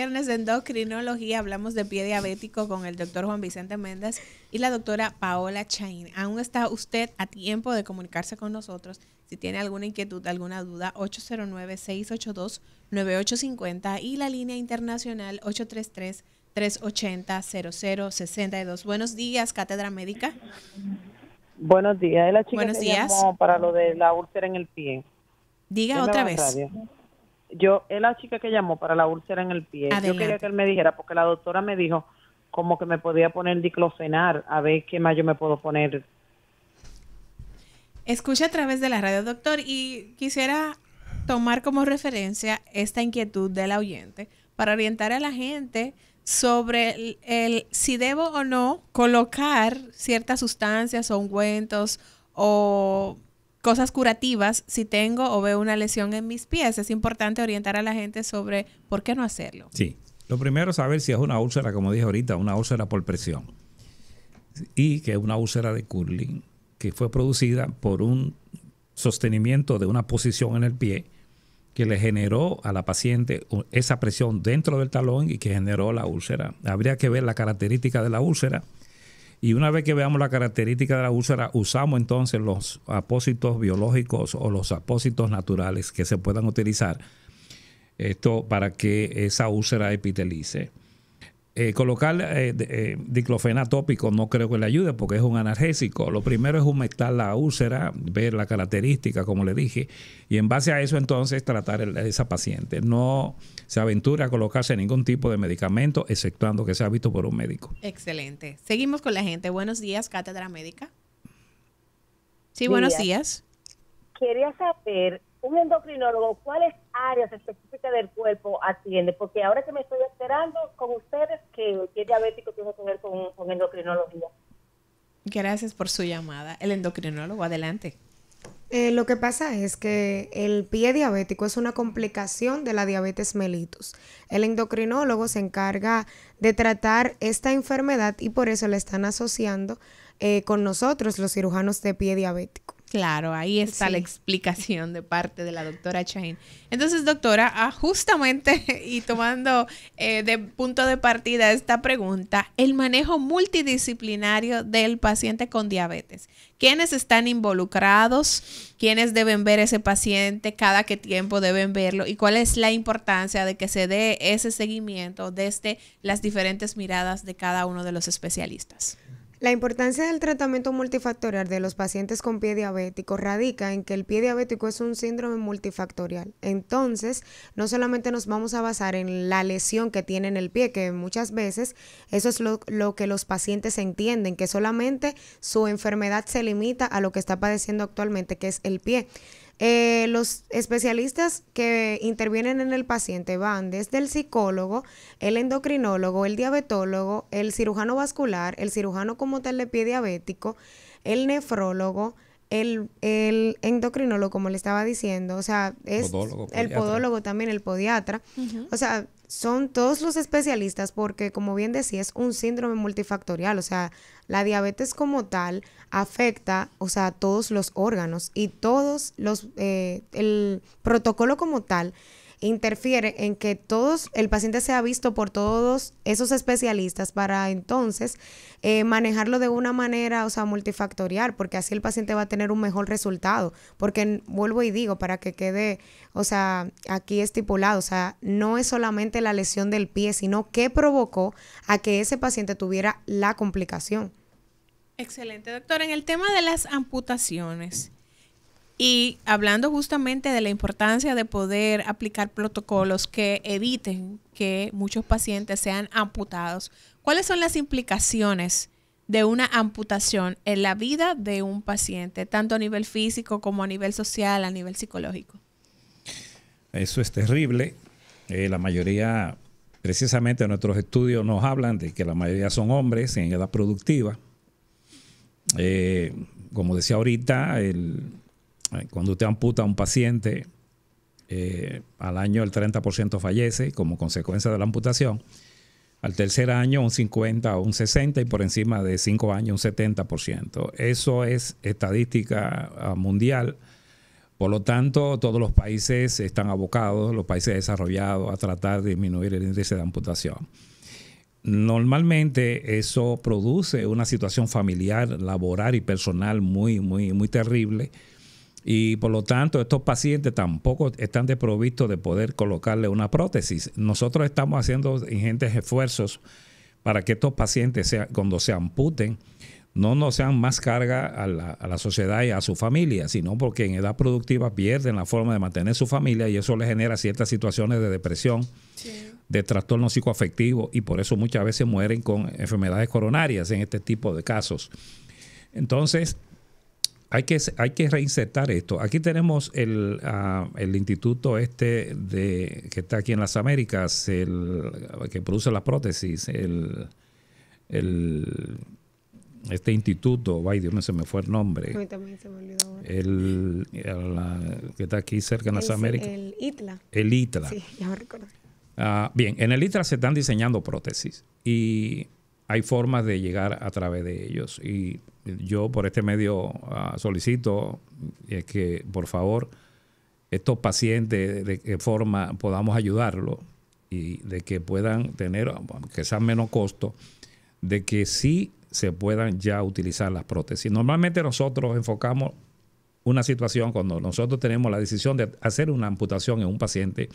viernes de endocrinología. Hablamos de pie diabético con el doctor Juan Vicente Méndez y la doctora Paola Chain. Aún está usted a tiempo de comunicarse con nosotros. Si tiene alguna inquietud, alguna duda, 809-682-9850 y la línea internacional 833-380-0062. Buenos días, Cátedra Médica. Buenos días. Es la chica Buenos que días. llamó para lo de la úlcera en el pie. Diga otra vez. Es la chica que llamó para la úlcera en el pie. Adelante. Yo quería que él me dijera, porque la doctora me dijo como que me podía poner diclofenac, a ver qué más yo me puedo poner. Escucha a través de la radio, doctor, y quisiera tomar como referencia esta inquietud del oyente para orientar a la gente sobre el si debo o no colocar ciertas sustancias o ungüentos o cosas curativas si tengo o veo una lesión en mis pies. Es importante orientar a la gente sobre por qué no hacerlo. Sí, lo primero es saber si es una úlcera, como dije ahorita, una úlcera por presión y que es una úlcera de curling que fue producida por un sostenimiento de una posición en el pie que le generó a la paciente esa presión dentro del talón y que generó la úlcera. Habría que ver la característica de la úlcera y una vez que veamos la característica de la úlcera, usamos entonces los apósitos biológicos o los apósitos naturales que se puedan utilizar para que esa úlcera epitelice. Colocar diclofenac tópico no creo que le ayude porque es un analgésico. Lo primero es humectar la úlcera, ver la característica, como le dije, y en base a eso entonces tratar a esa paciente. No se aventura a colocarse ningún tipo de medicamento, exceptuando que sea visto por un médico. Excelente. Seguimos con la gente. Buenos días, Cátedra Médica. Sí, buenos días. Quería saber, un endocrinólogo, ¿cuáles áreas específicas del cuerpo atiende? Porque ahora que me estoy enterando con ustedes que el pie diabético tiene que ver con endocrinología. Gracias por su llamada. El endocrinólogo, adelante. Lo que pasa es que el pie diabético es una complicación de la diabetes mellitus. El endocrinólogo se encarga de tratar esta enfermedad y por eso la están asociando con nosotros, los cirujanos de pie diabético. Claro, ahí está la explicación de parte de la doctora Chain. Entonces, doctora, justamente y tomando de punto de partida esta pregunta, el manejo multidisciplinario del paciente con diabetes. ¿Quiénes están involucrados? ¿Quiénes deben ver ese paciente? ¿Cada qué tiempo deben verlo? ¿Y cuál es la importancia de que se dé ese seguimiento desde las diferentes miradas de cada uno de los especialistas? La importancia del tratamiento multifactorial de los pacientes con pie diabético radica en que el pie diabético es un síndrome multifactorial. Entonces, no solamente nos vamos a basar en la lesión que tiene en el pie, que muchas veces eso es lo que los pacientes entienden, que solamente su enfermedad se limita a lo que está padeciendo actualmente, que es el pie. Los especialistas que intervienen en el paciente van desde el psicólogo, el endocrinólogo, el diabetólogo, el cirujano vascular, el cirujano como tal de pie diabético, el nefrólogo, el endocrinólogo, como le estaba diciendo, o sea, es el podólogo también, el podiatra. O sea, son todos los especialistas porque, como bien decía, es un síndrome multifactorial, o sea, la diabetes como tal afecta, o sea, todos los órganos y todos los, el protocolo como tal interfiere en que el paciente sea visto por todos esos especialistas para entonces manejarlo de una manera, o sea, multifactorial, porque así el paciente va a tener un mejor resultado, porque vuelvo y digo, para que quede, o sea, aquí estipulado, o sea, no es solamente la lesión del pie, sino que provocó a que ese paciente tuviera la complicación. Excelente, doctor. En el tema de las amputaciones, y hablando justamente de la importancia de poder aplicar protocolos que eviten que muchos pacientes sean amputados, ¿cuáles son las implicaciones de una amputación en la vida de un paciente, tanto a nivel físico como a nivel social, a nivel psicológico? Eso es terrible. La mayoría, precisamente nuestros estudios nos hablan de que la mayoría son hombres en edad productiva. Como decía ahorita, cuando usted amputa a un paciente, al año el 30% fallece como consecuencia de la amputación. Al tercer año un 50 o un 60 y por encima de 5 años un 70%. Eso es estadística mundial. Por lo tanto, todos los países están abocados, los países desarrollados, a tratar de disminuir el índice de amputación. Normalmente eso produce una situación familiar, laboral y personal muy, muy, muy terrible. Y por lo tanto, estos pacientes tampoco están desprovistos de poder colocarle una prótesis. Nosotros estamos haciendo ingentes esfuerzos para que estos pacientes, cuando se amputen, no sean más carga a la sociedad y a su familia, sino porque en edad productiva pierden la forma de mantener su familia y eso les genera ciertas situaciones de depresión, de trastorno psicoafectivo, y por eso muchas veces mueren con enfermedades coronarias en este tipo de casos. Entonces, hay que reinsertar esto. Aquí tenemos el instituto que está aquí en las Américas, que produce las prótesis, este instituto, ay Dios mío, se me fue el nombre. A mí también se me olvidó ahora. Que está aquí cerca en las Américas. El ITLA. El ITLA. Sí, ya me recordé. Bien, en el ITLA se están diseñando prótesis y hay formas de llegar a través de ellos. Y yo por este medio solicito que por favor estos pacientes de qué forma podamos ayudarlos y de que puedan tener, que sea menos costo, de que sí se puedan ya utilizar las prótesis. Normalmente nosotros enfocamos una situación cuando nosotros tenemos la decisión de hacer una amputación en un paciente,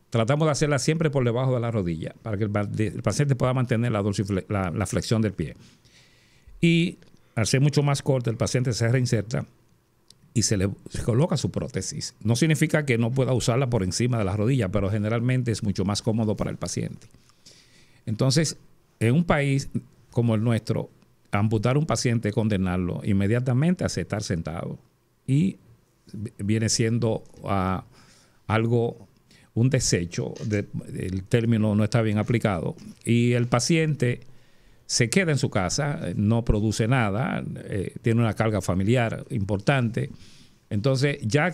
tratamos de hacerla siempre por debajo de la rodilla para que el paciente pueda mantener la flexión del pie. Y al ser mucho más corta, el paciente se reinserta y se coloca su prótesis. No significa que no pueda usarla por encima de la rodilla, pero generalmente es mucho más cómodo para el paciente. Entonces, en un país como el nuestro, amputar a un paciente, condenarlo inmediatamente a estar sentado. Y viene siendo un desecho, el término no está bien aplicado. Y el paciente se queda en su casa, no produce nada, tiene una carga familiar importante. Entonces, ya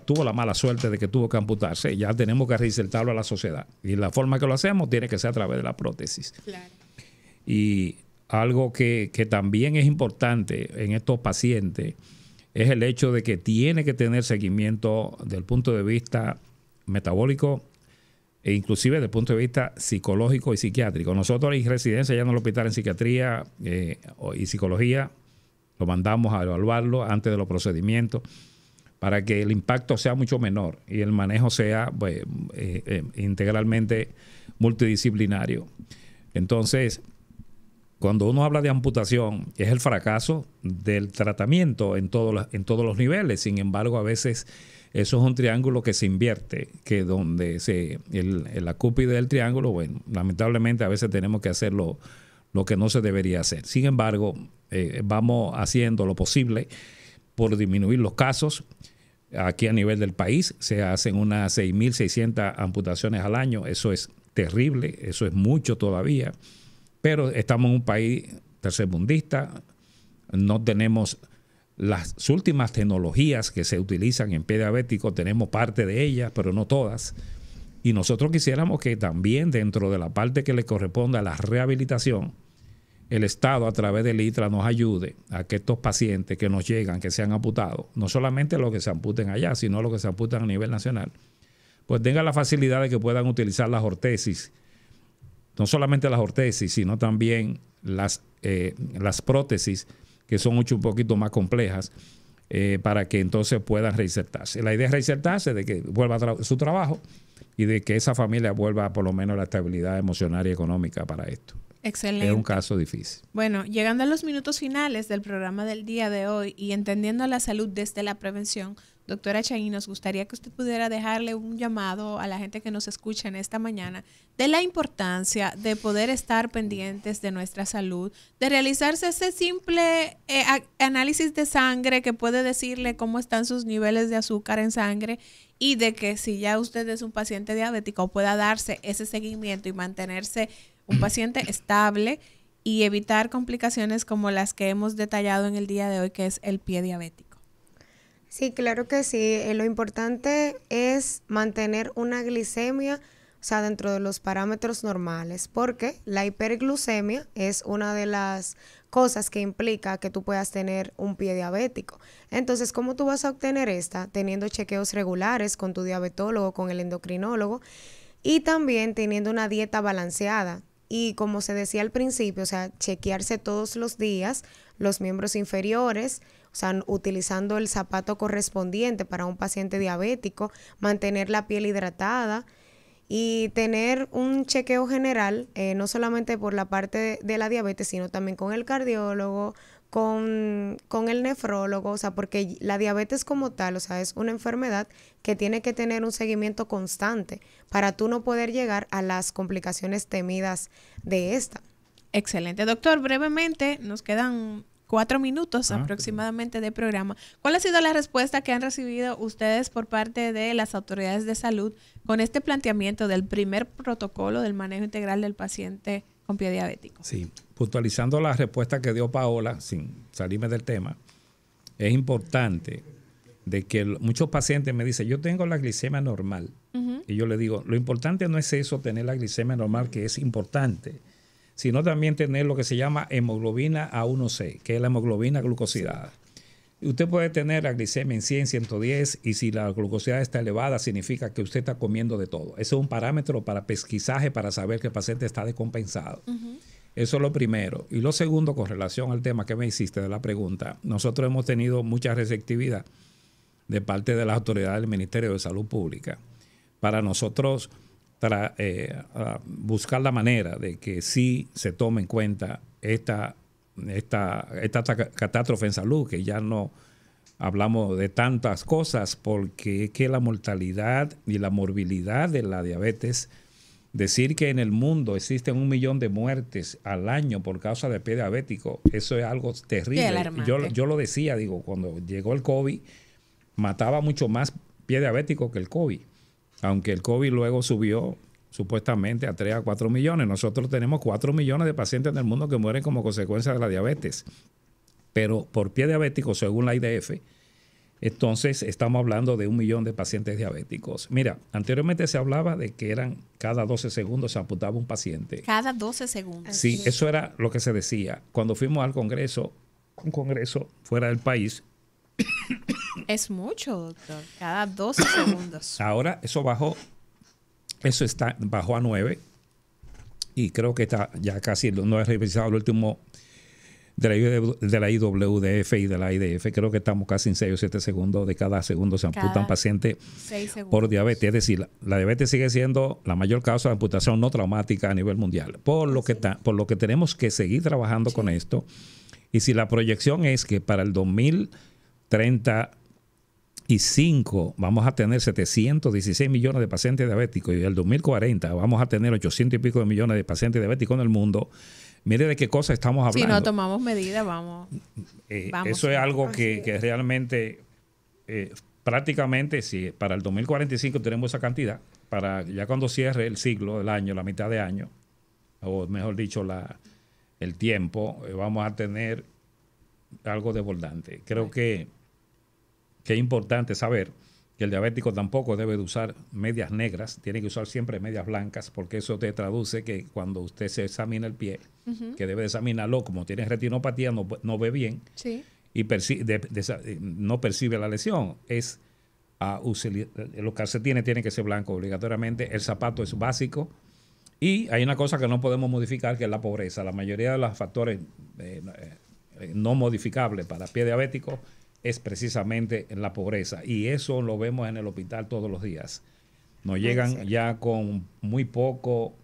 tuvo la mala suerte de que tuvo que amputarse, ya tenemos que reinsertarlo a la sociedad. Y la forma que lo hacemos tiene que ser a través de la prótesis. Claro. Y algo que también es importante en estos pacientes es el hecho de que tiene que tener seguimiento desde el punto de vista metabólico e inclusive desde el punto de vista psicológico y psiquiátrico. Nosotros en residencia ya en el hospital en psiquiatría y psicología lo mandamos a evaluarlo antes de los procedimientos para que el impacto sea mucho menor y el manejo sea integralmente multidisciplinario. Entonces, cuando uno habla de amputación, es el fracaso del tratamiento en todos los niveles. Sin embargo, a veces eso es un triángulo que se invierte, que donde la cúspide del triángulo, bueno, lamentablemente a veces tenemos que hacer lo que no se debería hacer. Sin embargo, vamos haciendo lo posible por disminuir los casos. Aquí a nivel del país se hacen unas 6.600 amputaciones al año. Eso es terrible, eso es mucho todavía. Pero estamos en un país tercermundista, no tenemos las últimas tecnologías que se utilizan en pie diabético, tenemos parte de ellas, pero no todas. Y nosotros quisiéramos que también dentro de la parte que le corresponde a la rehabilitación, el Estado a través del ITLA nos ayude a que estos pacientes que nos llegan, que sean amputados, no solamente los que se amputen allá, sino los que se amputan a nivel nacional, pues tengan la facilidad de que puedan utilizar las ortesis. No solamente las ortesis, sino también las prótesis, que son un poquito más complejas, para que entonces puedan reinsertarse. La idea es reinsertarse, de que vuelva a su trabajo y de que esa familia vuelva por lo menos a la estabilidad emocional y económica para esto. Excelente. Es un caso difícil. Bueno, llegando a los minutos finales del programa del día de hoy y entendiendo la salud desde la prevención, doctora Chaín, nos gustaría que usted pudiera dejarle un llamado a la gente que nos escucha en esta mañana de la importancia de poder estar pendientes de nuestra salud, de realizarse ese simple análisis de sangre que puede decirle cómo están sus niveles de azúcar en sangre y de que si ya usted es un paciente diabético pueda darse ese seguimiento y mantenerse un paciente estable y evitar complicaciones como las que hemos detallado en el día de hoy, que es el pie diabético. Sí, claro que sí. Lo importante es mantener una glicemia, o sea, dentro de los parámetros normales, porque la hiperglucemia es una de las cosas que implica que tú puedas tener un pie diabético. Entonces, ¿cómo tú vas a obtener esta? Teniendo chequeos regulares con tu diabetólogo, con el endocrinólogo y también teniendo una dieta balanceada. Y como se decía al principio, o sea, chequearse todos los días los miembros inferiores, o sea, utilizando el zapato correspondiente para un paciente diabético, mantener la piel hidratada y tener un chequeo general, no solamente por la parte de la diabetes, sino también con el cardiólogo, con el nefrólogo, o sea, porque la diabetes como tal, o sea, es una enfermedad que tiene que tener un seguimiento constante para tú no poder llegar a las complicaciones temidas de esta. Excelente. Doctor, brevemente, nos quedan 4 minutos aproximadamente de programa. ¿Cuál ha sido la respuesta que han recibido ustedes por parte de las autoridades de salud con este planteamiento del primer protocolo del manejo integral del paciente con pie diabético? Sí, puntualizando la respuesta que dio Paola, sin salirme del tema, es importante de que muchos pacientes me dicen, yo tengo la glicemia normal. Y yo le digo, lo importante no es eso, tener la glicemia normal, que es importante, sino también tener lo que se llama hemoglobina A1C, que es la hemoglobina glucosidada. Y usted puede tener la glicemia en 100, 110, y si la glucosidad está elevada, significa que usted está comiendo de todo. Eso es un parámetro para pesquisaje, para saber que el paciente está descompensado. Eso es lo primero. Y lo segundo, con relación al tema que me hiciste de la pregunta, nosotros hemos tenido mucha receptividad de parte de las autoridades del Ministerio de Salud Pública para nosotros buscar la manera de que sí se tome en cuenta esta catástrofe en salud, que ya no hablamos de tantas cosas, porque es que la mortalidad y la morbilidad de la diabetes, decir que en el mundo existen 1 millón de muertes al año por causa de pie diabético, eso es algo terrible. Yo lo decía, digo, cuando llegó el COVID, mataba mucho más pie diabético que el COVID. Aunque el COVID luego subió supuestamente a 3 a 4 millones. Nosotros tenemos 4 millones de pacientes en el mundo que mueren como consecuencia de la diabetes. Pero por pie diabético, según la IDF, entonces estamos hablando de 1 millón de pacientes diabéticos. Mira, anteriormente se hablaba de que eran cada 12 segundos se amputaba un paciente. Cada 12 segundos. Sí, eso era lo que se decía. Cuando fuimos al Congreso, un Congreso fuera del país. Es mucho, doctor. Cada 12 segundos. Ahora eso bajó a 9 y creo que está ya casi, no he revisado el último de la IWDF y de la IDF, creo que estamos casi en 6 o 7 segundos de cada segundo se amputan pacientes por diabetes. Es decir, la diabetes sigue siendo la mayor causa de amputación no traumática a nivel mundial. Por lo que tenemos que seguir trabajando con esto. Y si la proyección es que para el 2035 vamos a tener 716 millones de pacientes diabéticos y el 2040 vamos a tener 800 y pico de millones de pacientes diabéticos en el mundo, mire de qué cosa estamos hablando. Si no tomamos medidas, vamos. Eso es algo que realmente prácticamente si para el 2045 tenemos esa cantidad, para ya cuando cierre el siglo, el año, la mitad de año, o mejor dicho, el tiempo, vamos a tener algo desbordante. Creo que es importante saber que el diabético tampoco debe de usar medias negras, tiene que usar siempre medias blancas, porque eso te traduce que cuando usted se examina el pie, que debe de examinarlo, como tiene retinopatía, no ve bien y no percibe la lesión. Los calcetines tienen que ser blancos obligatoriamente, el zapato es básico y hay una cosa que no podemos modificar, que es la pobreza. La mayoría de los factores no modificables para pie diabético es precisamente en la pobreza, y eso lo vemos en el hospital todos los días. Nos llegan ya con muy poco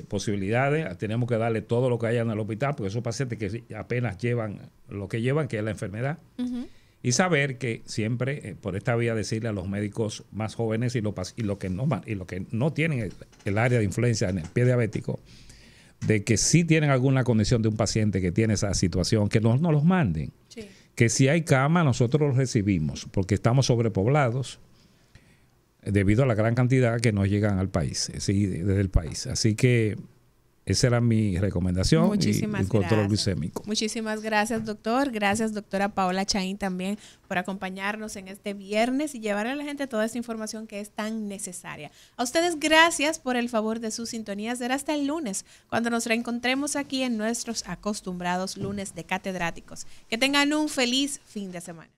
posibilidades, tenemos que darle todo lo que haya en el hospital, porque esos pacientes que apenas llevan lo que llevan, que es la enfermedad, y saber que siempre, por esta vía, decirle a los médicos más jóvenes y lo que no tienen el área de influencia en el pie diabético, de que si tienen alguna condición de un paciente que tiene esa situación, que no los manden. Sí. Que si hay cama, nosotros los recibimos, porque estamos sobrepoblados debido a la gran cantidad que nos llegan al país, desde el país. Así que Esa era mi recomendación. Muchísimas y control gracias. glicémico. Muchísimas gracias, doctor. Gracias, doctora Paola Chaín, también por acompañarnos en este viernes y llevarle a la gente toda esta información que es tan necesaria. A ustedes, gracias por el favor de sus sintonías. Será hasta el lunes, cuando nos reencontremos aquí en nuestros acostumbrados lunes de catedráticos. Que tengan un feliz fin de semana.